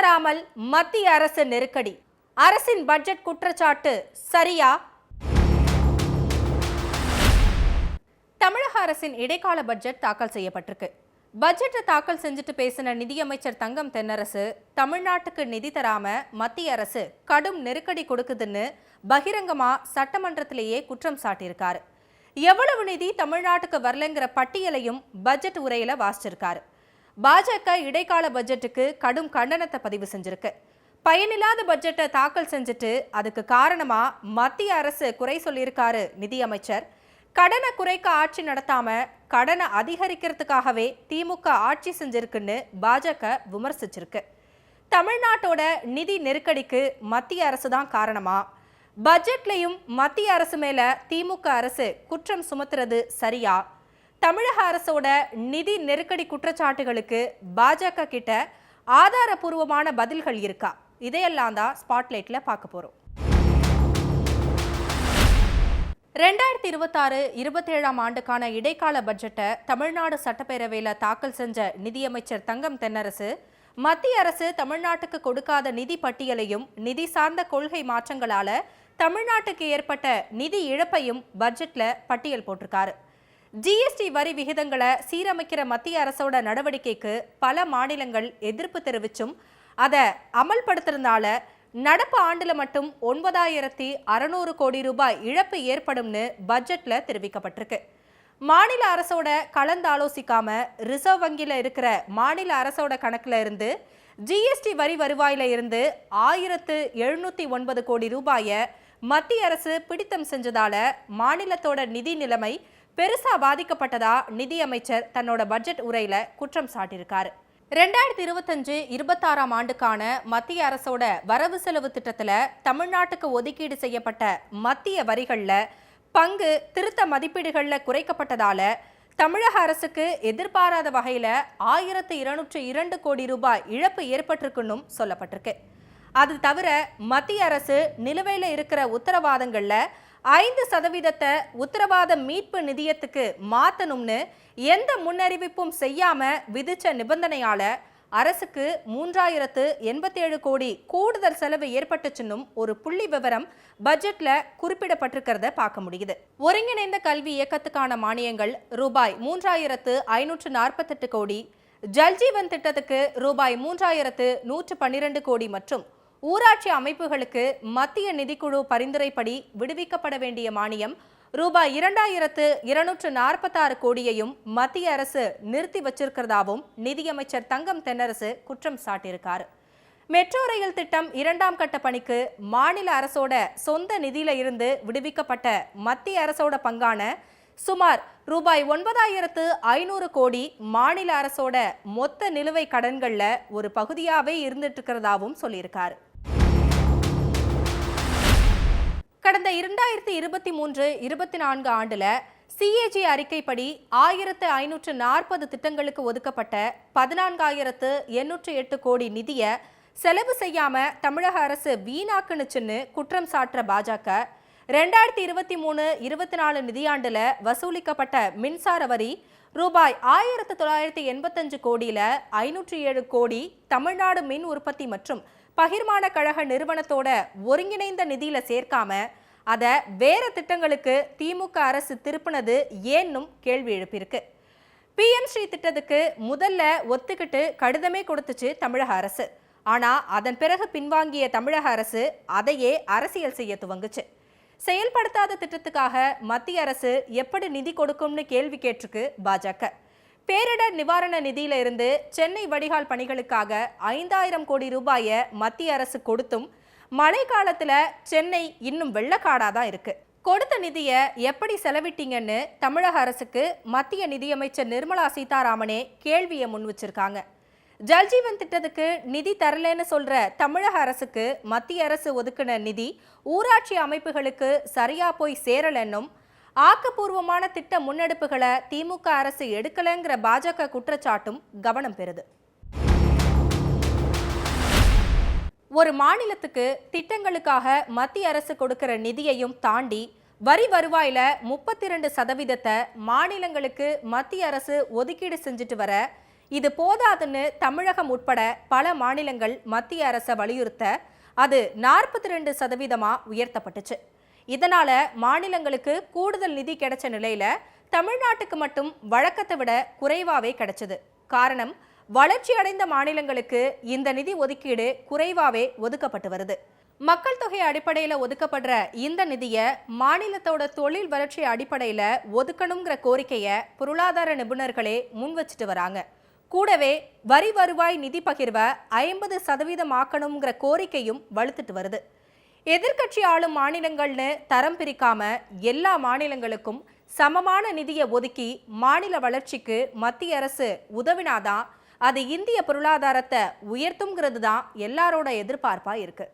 தராமல் மத்திய அரசு நெருக்கடி. அரசின் பட்ஜெட் குற்றச்சாட்டு சரியா? தமிழக அரசின் இடைக்கால பட்ஜெட் தாக்கல் செய்யப்பட்டிருக்கு. பட்ஜெட்டை தாக்கல் செஞ்சுட்டு பேசின நிதியமைச்சர் தங்கம் தென்னரசு, தமிழ்நாட்டுக்கு நிதி தராம மத்திய அரசு கடும் நெருக்கடி கொடுக்குதுன்னு பகிரங்கமா சட்டமன்றத்திலேயே குற்றம் சாட்டியிருக்காரு. எவ்வளவு நிதி தமிழ்நாட்டுக்கு வரலங்கிற பட்டியலையும் பட்ஜெட் உரையில வாசிச்சிருக்காரு. பாஜக இடைக்கால பட்ஜெட்டுக்கு கடும் கண்டனத்தை பதிவு செஞ்சிருக்கு. பயனில்லாத பட்ஜெட்டை தாக்கல் செஞ்சுட்டு அதுக்கு காரணமா மத்திய அரசு குறை சொல்லியிருக்காரு நிதியமைச்சர். கடனை குறைக்க ஆட்சி நடத்தாம கடனை அதிகரிக்கிறதுக்காகவே திமுக ஆட்சி செஞ்சிருக்குன்னு பாஜக விமர்சிச்சிருக்கு. தமிழ்நாட்டோட நிதி நெருக்கடிக்கு மத்திய அரசு தான் காரணமா? பட்ஜெட்லையும் மத்திய அரசு மேல திமுக அரசு குற்றம் சுமத்துறது சரியா? தமிழக அரசோட நிதி நெருக்கடி குற்றச்சாட்டுகளுக்கு பாஜக கிட்ட ஆதாரபூர்வமான பதில்கள் இருக்கா? இதையெல்லாம் தான் ஸ்பாட்லைட்ல பார்க்க போறோம். 2026-27 ஆண்டுக்கான இடைக்கால பட்ஜெட்டை தமிழ்நாடு சட்டப்பேரவையில தாக்கல் செஞ்ச நிதியமைச்சர் தங்கம் தென்னரசு, மத்திய அரசு தமிழ்நாட்டுக்கு கொடுக்காத நிதி பட்டியலையும் நிதி சார்ந்த கொள்கை மாற்றங்களால தமிழ்நாட்டுக்கு ஏற்பட்ட நிதி இழப்பையும் பட்ஜெட்ல பட்டியல் போட்டிருக்காரு. ஜிஎஸ்டி வரி விகிதங்களை சீரமைக்கிற மத்திய அரசோட நடவடிக்கைக்கு பல மாநிலங்கள் எதிர்ப்பு தெரிவிச்சும் அதை அமல்படுத்துறதுனால நடப்பு ஆண்டுல மட்டும் 9600 கோடி ரூபாய் இழப்பு ஏற்படும்னு பட்ஜெட்ல தெரிவிக்கப்பட்டிருக்கு. மாநில அரசோட கலந்தாலோசிக்காம ரிசர்வ் வங்கியில இருக்கிற மாநில அரசோட கணக்குல இருந்து ஜிஎஸ்டி வரி வருவாயில இருந்து 1709 கோடி ரூபாயை மத்திய அரசு பிடித்தம் செஞ்சதால மாநிலத்தோட நிதி நிலைமை பெருசா பாதிக்கப்பட்டதா நிதியமைச்சர் தன்னோட பட்ஜெட் உரையில குற்றம் சாட்டியிருக்காரு. 2025-26 ஆண்டுக்கான மத்திய அரசோட வரவு செலவு திட்டத்துல தமிழ்நாட்டுக்கு ஒதுக்கீடு செய்யப்பட்ட மத்திய வரிகள்ல பங்கு திருத்த மதிப்பீடுகள்ல குறைக்கப்பட்டதால தமிழக அரசுக்கு எதிர்பாராத வகையில 1202 கோடி ரூபாய் இழப்பு ஏற்பட்டிருக்குன்னு சொல்லப்பட்டிருக்கு. அது தவிர மத்திய அரசு நிலுவையில இருக்கிற உத்தரவாதங்கள்ல 5% உத்தரவாத மீட்பு நிதியத்துக்கு மாத்தணும்னு எந்த முன்னறிவிப்பும் செய்யாம விதிச்ச நிபந்தனையால அரசுக்கு 3087 கோடி கூடுதல் செலவு ஏற்பட்டுச்சுன்னும் ஒரு புள்ளி விவரம் பட்ஜெட்ல குறிப்பிடப்பட்டிருக்கிறத பார்க்க முடியுது. ஒருங்கிணைந்த கல்வி இயக்கத்துக்கான மானியங்கள் ரூபாய் 3548 கோடி, ஜல்ஜீவன் திட்டத்துக்கு ரூபாய் 3112 கோடி மற்றும் ஊராட்சி அமைப்புகளுக்கு மத்திய நிதிக்குழு பரிந்துரைப்படி விடுவிக்கப்பட வேண்டிய மானியம் ரூபாய் 2246 கோடியையும் மத்திய அரசு நிறுத்தி வச்சிருக்கிறதாவும் நிதியமைச்சர் தங்கம் தென்னரசு குற்றம் சாட்டியிருக்காரு. மெட்ரோ ரயில் திட்டம் 2ஆம் கட்ட பணிக்கு மாநில அரசோட சொந்த நிதியில இருந்து விடுவிக்கப்பட்ட மத்திய அரசோட பங்கான சுமார் ரூபாய் 9500 கோடி மாநில அரசோட மொத்த நிலுவை கடன்கள்ல ஒரு பகுதியாவே இருந்துட்டு இருக்கிறதாவும் சொல்லியிருக்காரு. கடந்த 2023-24 ஆண்டுல சிஏஜி அறிக்கைப்படி 1540 திட்டங்களுக்கு ஒதுக்கப்பட்ட 14808 கோடி நிதியை செலவு செய்யாம தமிழக அரசு வீணாக்குனுச்சுன்னு குற்றம் சாட்டுற பாஜக 2023-24 நிதியாண்டுல வசூலிக்கப்பட்ட மின்சார வரி ரூபாய் 1985 கோடியில 507 கோடி தமிழ்நாடு மின் உற்பத்தி மற்றும் பகிர்மான கழக நிறுவனத்தோட ஒருங்கிணைந்த நிதியில சேர்க்காம அதை வேற திட்டங்களுக்கு திமுக அரசு திருப்பினது ஏன்னும் கேள்வி எழுப்பியிருக்கு. PM ஸ்ரீ திட்டத்துக்கு முதல்ல ஒத்துக்கிட்டு கடிதமே கொடுத்துச்சு தமிழக அரசு. ஆனா அதன் பிறகு பின்வாங்கிய தமிழக அரசு அதையே அரசியல் செய்ய துவங்குச்சு. செயல்படுத்தாத திட்டத்துக்காக மத்திய அரசு எப்படி நிதி கொடுக்கும்னு கேள்வி கேட்டிருக்கு பாஜக. பேரிடர் நிவாரண நிதியில இருந்து சென்னை வடிகால் பணிகளுக்காக 5000 கோடி ரூபாயை மத்திய அரசு கொடுத்தும் மழை காலத்துல சென்னை இன்னும் வெள்ளக்காடாதான் இருக்கு. கொடுத்த நிதியை எப்படி செலவிட்டீங்கன்னு தமிழக அரசுக்கு மத்திய நிதியமைச்சர் நிர்மலா சீதாராமனே கேள்வியை முன் வச்சிருக்காங்க. ஜல்ஜீவன் திட்டத்துக்கு நிதி தரலன்னு சொல்ற தமிழக அரசுக்கு மத்திய அரசு ஒதுக்கின நிதி ஊராட்சி அமைப்புகளுக்கு சரியா போய் சேரலன்னும் ஆக்கப்பூர்வமான திட்ட முன்னெடுப்புகளை திமுக அரசு எடுக்கலங்கிற பாஜக குற்றச்சாட்டும் கவனம் பெறுது. ஒரு மாநிலத்துக்கு திட்டங்களுக்காக மத்திய அரசு கொடுக்கிற நிதியையும் தாண்டி வரி வருவாயில 32% மாநிலங்களுக்கு மத்திய அரசு ஒதுக்கீடு செஞ்சுட்டு வர இது போதாதுன்னு தமிழகம் உட்பட பல மாநிலங்கள் மத்திய அரசை வலியுறுத்த அது 42% உயர்த்தப்பட்டுச்சு. இதனால மாநிலங்களுக்கு கூடுதல் நிதி கிடைச்ச நிலையில தமிழ்நாட்டுக்கு மட்டும் வழக்கத்தை விட குறைவாவே கிடைச்சது. காரணம், வளர்ச்சி அடைந்த மாநிலங்களுக்கு இந்த நிதி ஒதுக்கீடு குறைவாவே ஒதுக்கப்பட்டு வருது. மக்கள் தொகை அடிப்படையில் ஒதுக்கப்படுற இந்த நிதியை மாநிலத்தோட தொழில் வளர்ச்சி அடிப்படையில் ஒதுக்கணுங்கிற கோரிக்கையை பொருளாதார நிபுணர்களே முன் வச்சுட்டு வராங்க. கூடவே வரி வருவாய் நிதி பகிர்வை 50% ஆக்கணுங்கிற கோரிக்கையும் வலுத்துட்டு வருது. எதிர்க்கட்சி ஆளும் மாநிலங்கள்னு தரம் பிரிக்காம எல்லா மாநிலங்களுக்கும் சமமான நிதியை ஒதுக்கி மாநில வளர்ச்சிக்கு மத்திய அரசு உதவினாதான் அது இந்திய பொருளாதாரத்தை உயர்த்துங்கிறது தான் எல்லாரோட எதிர்பார்ப்பா இருக்கு.